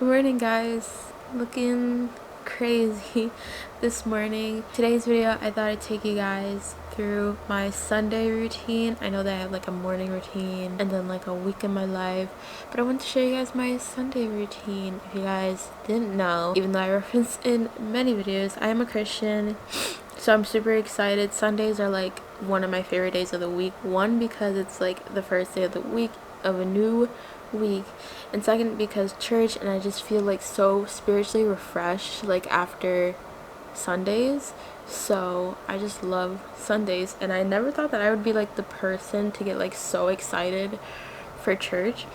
Good morning, guys. Looking crazy this morning. Today's video, I thought I'd take you guys through my Sunday routine. I know that I have like a morning routine and then like a week in my life, but I want to show you guys my Sunday routine. If you guys didn't know, even though I reference in many videos, I am a Christian, so I'm super excited. Sundays are like one of my favorite days of the week. One, because it's like the first day of the week of a new week, and second, because church, and I just feel like so spiritually refreshed like after Sundays. So I just love Sundays, and I never thought that I would be like the person to get like so excited for church,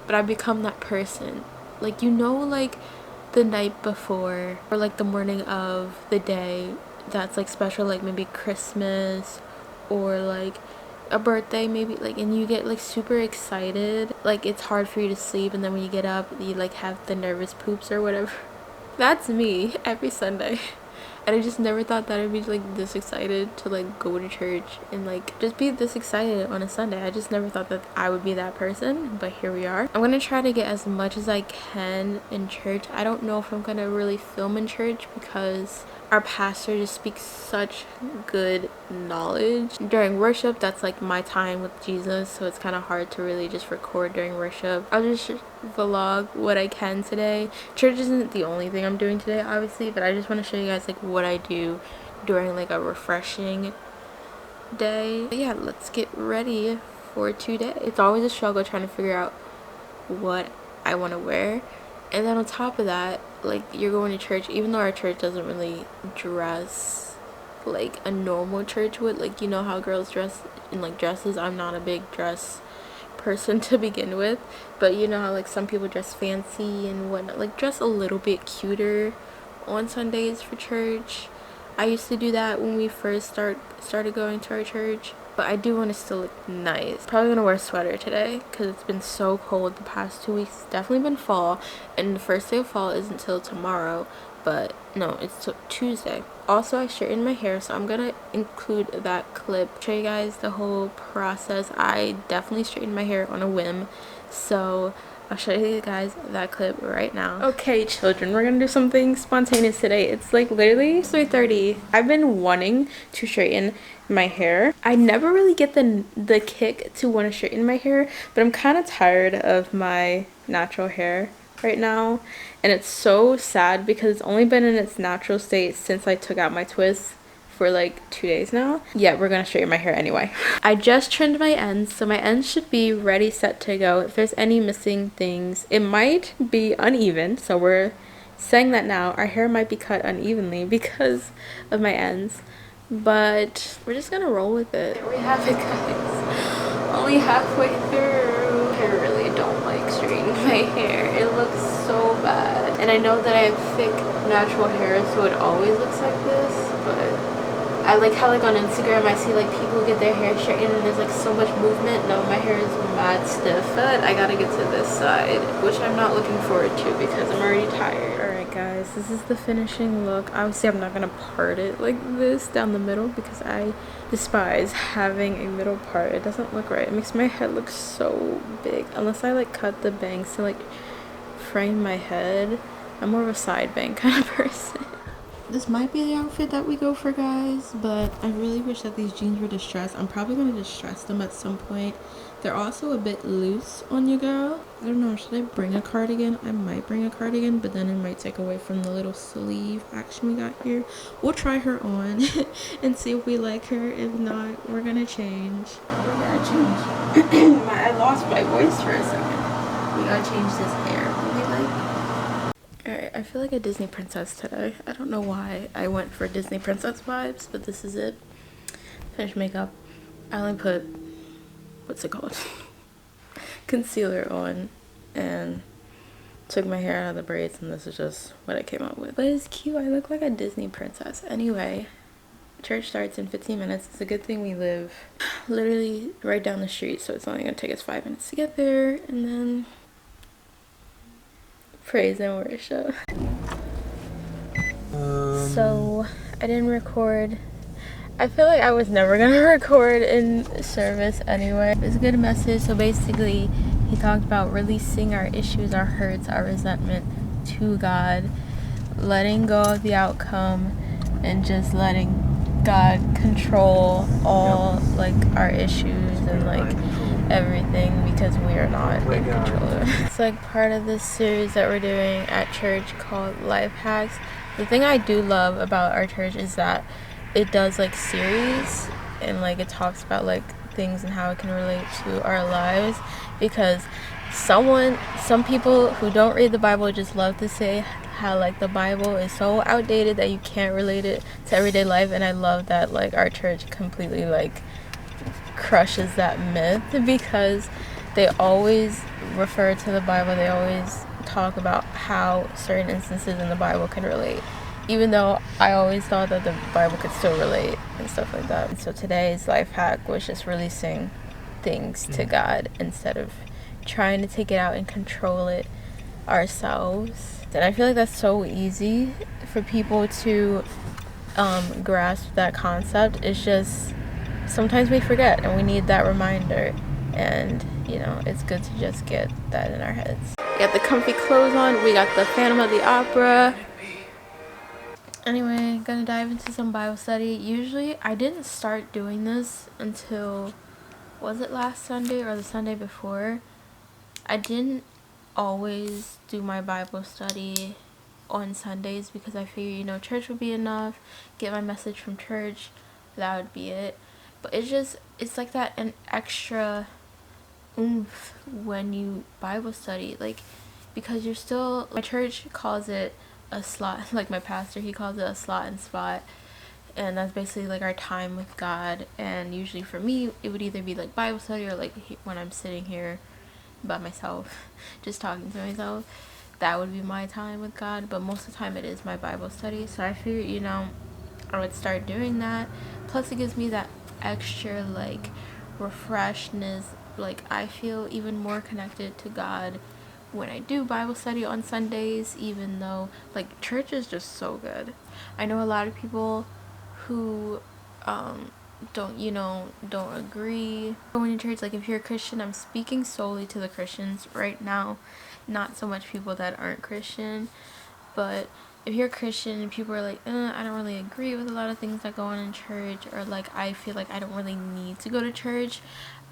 but I've become that person. Like, you know, like the night before or like the morning of the day that's like special, like maybe Christmas or like a birthday maybe, like, and you get like super excited, like it's hard for you to sleep, and then when you get up you like have the nervous poops or whatever. That's me every Sunday. And I just never thought that I'd be like this excited to like go to church and like just be this excited on a Sunday. I just never thought that I would be that person, but here we are. I'm gonna try to get as much as I can in church. I don't know if I'm gonna really film in church because our pastor just speaks such good knowledge during worship. That's like my time with Jesus, so it's kind of hard to really just record during worship. I'll just vlog what I can today. Church isn't the only thing I'm doing today, obviously, but I just want to show you guys like what I do during like a refreshing day. But yeah, let's get ready for today. It's always a struggle trying to figure out what I want to wear. And then on top of that, like, you're going to church, even though our church doesn't really dress like a normal church would. Like, you know how girls dress in like dresses. I'm not a big dress person to begin with, but you know how like some people dress fancy and whatnot, like dress a little bit cuter on Sundays for church. I used to do that when we first started going to our church, but I do want to still look nice. Probably gonna wear a sweater today because it's been so cold the past 2 weeks. It's definitely been fall, and the first day of fall isn't until tomorrow, but no, it's Tuesday. Also, I straightened my hair, so I'm gonna include that clip, show you guys the whole process. I definitely straightened my hair on a whim, so I'll show you guys that clip right now. Okay, children, we're gonna do something spontaneous today. It's like literally 3:30. I've been wanting to straighten my hair. I never really get the kick to want to straighten my hair, but I'm kind of tired of my natural hair right now, and it's so sad because it's only been in its natural state since I took out my twists for like 2 days now. Yeah, we're gonna straighten my hair anyway. I just trimmed my ends, so my ends should be ready, set to go. If there's any missing things, it might be uneven, so we're saying that now. Our hair might be cut unevenly because of my ends, but we're just gonna roll with it. Here we have it, guys. Only halfway through. I really don't like straightening my hair. It looks so bad, and I know that I have thick natural hair, so it always looks like this, but I like how like on Instagram I see like people get their hair straightened and there's like so much movement. No, my hair is mad stiff, but I gotta get to this side, which I'm not looking forward to because I'm already tired. Alright guys, this is the finishing look. Obviously I'm not gonna part it like this down the middle because I despise having a middle part. It doesn't look right. It makes my head look so big. Unless I like cut the bangs to like frame my head. I'm more of a side bang kind of person. This might be the outfit that we go for, guys, but I really wish that these jeans were distressed. I'm probably going to distress them at some point. They're also a bit loose on you, girl. I don't know, should I bring a cardigan? I might bring a cardigan, but then it might take away from the little sleeve action we got here. We'll try her on and see if we like her. If not, we're going to change. We're going to change. I lost my voice for a second. We got to change this hair. We like... Alright, I feel like a Disney princess today. I don't know why I went for Disney princess vibes, but this is it. Finished makeup. I only put, what's it called? Concealer on, and took my hair out of the braids, and this is just what I came up with. But it's cute. I look like a Disney princess. Anyway, church starts in 15 minutes. It's a good thing we live literally right down the street, so it's only gonna take us 5 minutes to get there, and then praise and worship. So I didn't record. I feel like I was never gonna record in service anyway. It's a good message. So basically he talked about releasing our issues, our hurts, our resentment to God, letting go of the outcome, and just letting God control all like our issues and like everything, because we are not in control of it. It's like part of this series that we're doing at church called Life Hacks. The thing I do love about our church is that it does like series, and like it talks about like things and how it can relate to our lives, because some people who don't read the Bible just love to say how like the Bible is so outdated that you can't relate it to everyday life. And I love that like our church completely like crushes that myth, because they always refer to the Bible, they always talk about how certain instances in the Bible can relate, even though I always thought that the Bible could still relate and stuff like that. And so today's life hack was just releasing things to God instead of trying to take it out and control it ourselves. And I feel like that's so easy for people to grasp that concept. It's just sometimes we forget and we need that reminder, and you know, it's good to just get that in our heads. We got the comfy clothes on, we got the Phantom of the Opera. Anyway, gonna dive into some Bible study. Usually I didn't start doing this until, was it last Sunday or the Sunday before? I didn't always do my Bible study on Sundays because I figured, you know, church would be enough, get my message from church, that would be it. But it's like that an extra oomph when you Bible study, like, because you're still, my church calls it a slot, like my pastor, he calls it a slot and spot, and that's basically like our time with God. And usually for me it would either be like Bible study or like when I'm sitting here by myself just talking to myself, that would be my time with God. But most of the time it is my Bible study, so I figured, you know, I would start doing that. Plus it gives me that extra like refreshness, like I feel even more connected to God when I do Bible study on Sundays, even though like church is just so good. I know a lot of people who don't agree going to church. Like if you're a Christian, I'm speaking solely to the Christians right now, not so much people that aren't Christian. But if you're a Christian and people are like, I don't really agree with a lot of things that go on in church, or like I feel like I don't really need to go to church,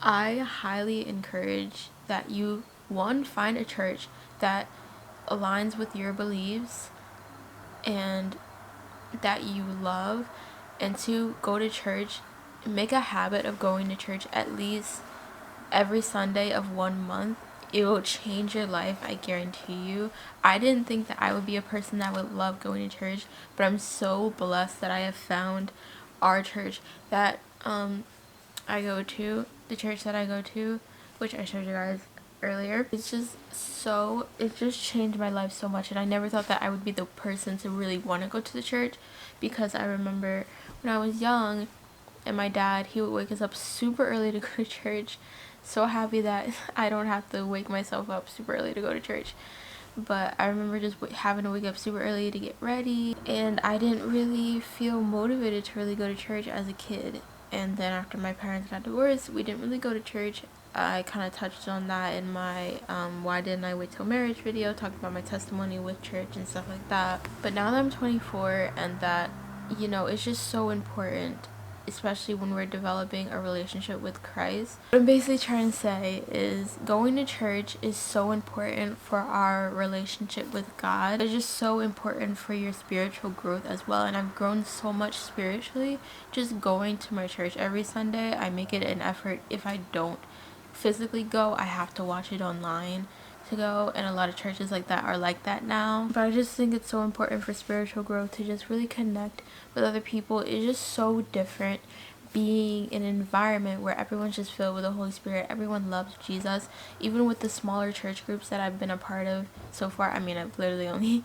I highly encourage that you, one, find a church that aligns with your beliefs and that you love, and two, go to church. Make a habit of going to church at least every Sunday of 1 month. It will change your life, I guarantee you. I didn't think that I would be a person that would love going to church, but I'm so blessed that I have found our church that I go to, the church that I go to, which I showed you guys earlier. It just changed my life so much, and I never thought that I would be the person to really want to go to the church, because I remember when I was young and my dad, he would wake us up super early to go to church. So happy that I don't have to wake myself up super early to go to church. But I remember just having to wake up super early to get ready, and I didn't really feel motivated to really go to church as a kid. And then after my parents got divorced, we didn't really go to church. I kind of touched on that in my why didn't I wait till marriage video, talking about my testimony with church and stuff like that. But now that I'm 24 and that, you know, it's just so important, especially when we're developing a relationship with Christ. What I'm basically trying to say is going to church is so important for our relationship with God. It's just so important for your spiritual growth as well. And I've grown so much spiritually just going to my church every Sunday. I make it an effort. If I don't physically go, I have to watch it online to go, and a lot of churches like that are like that now. But I just think it's so important for spiritual growth to just really connect with other people. It's just so different being in an environment where everyone's just filled with the Holy Spirit, everyone loves Jesus. Even with the smaller church groups that I've been a part of so far, I mean, I've literally only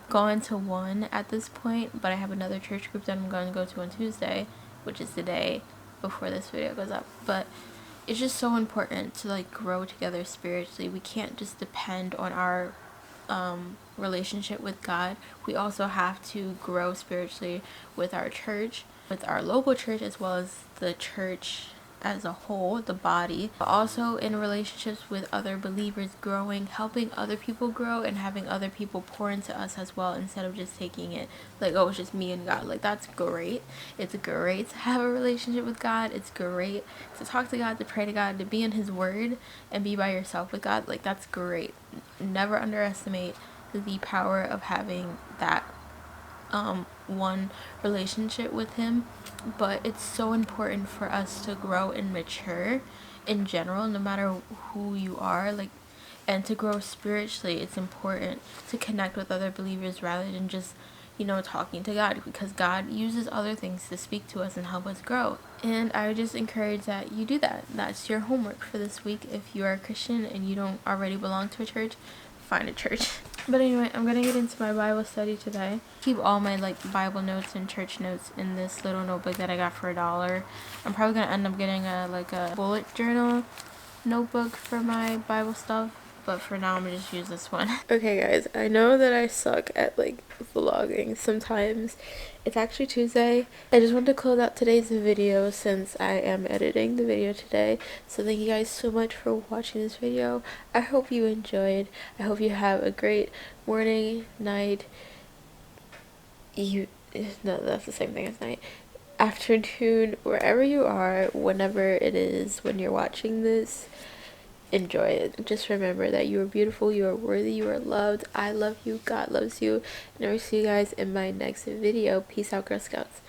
gone to one at this point, but I have another church group that I'm going to go to on Tuesday, which is the day before this video goes up. But it's just so important to like grow together spiritually. We can't just depend on our relationship with God. We also have to grow spiritually with our church, with our local church, as well as the church as a whole, the body, but also in relationships with other believers, growing, helping other people grow, and having other people pour into us as well, instead of just taking it like, oh, it's just me and God. Like, that's great. It's great to have a relationship with God. It's great to talk to God, to pray to God, to be in his word and be by yourself with God. Like, that's great. Never underestimate the power of having that one relationship with him. But it's so important for us to grow and mature in general, no matter who you are, like, and to grow spiritually. It's important to connect with other believers rather than just, you know, talking to God, because God uses other things to speak to us and help us grow. And I would just encourage that you do that. That's your homework for this week. If you are a Christian and you don't already belong to a church, find a church. But anyway, I'm gonna get into my Bible study today. Keep all my like Bible notes and church notes in this little notebook that I got for $1. I'm probably gonna end up getting a bullet journal notebook for my Bible stuff, but for now I'm gonna just use this one. Okay guys, I know that I suck at like vlogging sometimes. It's actually Tuesday. I just wanted to close out today's video since I am editing the video today. So thank you guys so much for watching this video. I hope you enjoyed. I hope you have a great morning, night, no, that's the same thing as night, afternoon, wherever you are, whenever it is when you're watching this. Enjoy it. Just remember that you are beautiful, you are worthy, you are loved. I love you, God loves you, and I will see you guys in my next video. Peace out, Girl Scouts.